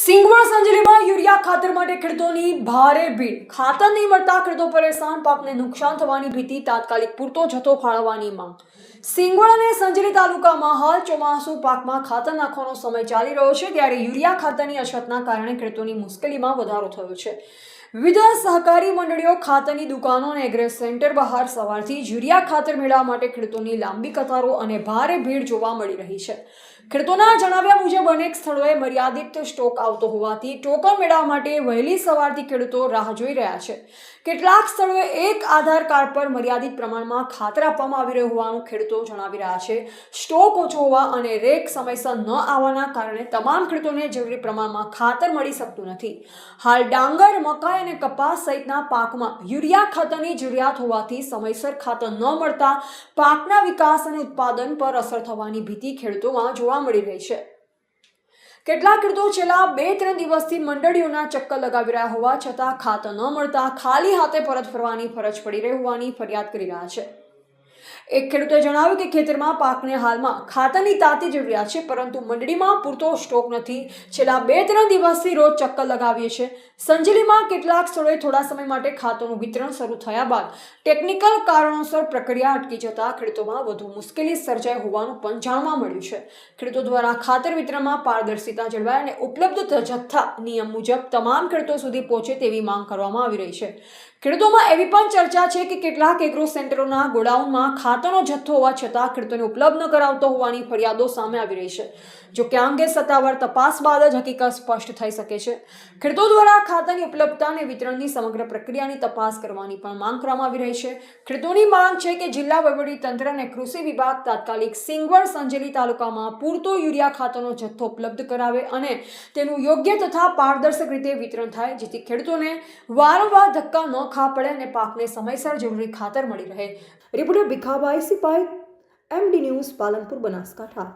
Singvad સંજેલીમાં urea ખાતર માટે ખેડૂતોની ભારે ભીડ. ખાતર નહીં મળતા ખેડૂતો પરેશાન, પાકને નુકસાન થવાની ભીતિ. તાત્કાલિક પૂરતો જથ્થો ફાળવવાની માંગ. સિંગવડ અને સંજેલી તાલુકામાં હાલ ચોમાસુ પાકમાં ખાતર નાખવાનો સમય ચાલી રહ્યો છે, ત્યારે યુરિયા ખાતરની અછતના કારણે ખેડૂતોની મુશ્કેલીમાં વધારો થયો છે. વિવિધ સહકારી મંડળીઓ, ખાતરની દુકાનો અને એગ્રો સેન્ટર બહાર સવારથી યુરિયા ખાતર મેળવવા માટે ખેડૂતોની લાંબી કતારો અને ભારે ભીડ જોવા મળી રહી છે. ખેડૂતોના જણાવ્યા મુજબ અનેક સ્થળોએ મર્યાદિત સ્ટોક આવતો હોવાથી ટોકન મેળવવા માટે વહેલી સવારથી ખેડૂતો રાહ જોઈ રહ્યા છે. કેટલાક સ્થળોએ એક આધાર કાર્ડ પર મર્યાદિત પ્રમાણમાં ખાતર આપવામાં આવી રહ્યું હોવાનું ખેડૂતો જણાવી રહ્યા છે. સ્ટોક ઓછો હોવા અને રેક સમયસર ન આવવાના કારણે તમામ ખેડૂતોને જરૂરી પ્રમાણમાં ખાતર મળી શકતું નથી. હાલ ડાંગર, મકાઈ અને કપાસ સહિતના પાકમાં યુરિયા ખાતરની જરૂરિયાત હોવાથી સમયસર ખાતર ન મળતા પાકના વિકાસ અને ઉત્પાદન પર અસર થવાની ભીતિ ખેડૂતોમાં જોવા મળી રહી છે. કેટલાક ખેડૂતો છેલ્લા 2-3 દિવસથી મંડળીઓના ચક્કર લગાવી રહ્યા હોવા છતાં ખાતર ન મળતા ખાલી હાથે પરત ફરવાની ફરજ પડી રહી હોવાની ફરિયાદ કરી રહ્યા છે. એક ખેડૂતે જણાવ્યું કે ખેતરમાં પાકને હાલમાં ખાતરની તાતી જરૂરિયાત છે, પરંતુ મંડળીમાં પૂરતો સ્ટોક નથી. છેલ્લા 2-3 દિવસથી રોજ ચક્કર લગાવીએ છીએ. સંજેલીમાં કેટલાક સ્થળોએ થોડા સમય માટે ખાતરનું વિતરણ શરૂ થયા બાદ ટેકનિકલ કારણોસર પ્રક્રિયા અટકી જતા ખેડૂતોમાં વધુ મુશ્કેલી સર્જાઈ હોવાનું પણ જાણવા મળ્યું છે. ખેડૂતો દ્વારા ખાતર વિતરણમાં પારદર્શિતા જળવાય અને ઉપલબ્ધ જથ્થા નિયમ મુજબ તમામ ખેડૂતો સુધી પહોંચે તેવી માંગ કરવામાં આવી રહી છે. ખેડૂતોમાં એવી પણ ચર્ચા છે કે કેટલાક એગ્રો સેન્ટરોના ગોડાઉનમાં ખાતરનો જથ્થો હોવા છતાં ખેડૂતોને ઉપલબ્ધ ન કરાવતો હોવાની ફરિયાદો સામે આવી રહી છે. જો કે આ અંગે સત્તાવાર તપાસ બાદ જ હકીકત સ્પષ્ટ થઈ શકે છે. ખેડૂતો દ્વારા ખાતરની ઉપલબ્ધતા અને વિતરણની સમગ્ર પ્રક્રિયાની તપાસ કરવાની પણ માંગ કરવામાં આવી રહી છે. ખેડૂતોની માંગ છે કે જિલ્લા વહીવટીતંત્ર અને કૃષિ વિભાગ તાત્કાલિક સિંગવડ સંજેલી તાલુકામાં પૂરતો યુરિયા ખાતરનો જથ્થો ઉપલબ્ધ કરાવે અને તેનું યોગ્ય તથા પારદર્શક રીતે વિતરણ થાય, જેથી ખેડૂતોને વારંવાર ધક્કા ન ખાવા પડે અને પાકને સમયસર જરૂરી ખાતર મળી રહે. Reporter Bhikhabhai Sipai, MD news, Palanpur, Banaskantha.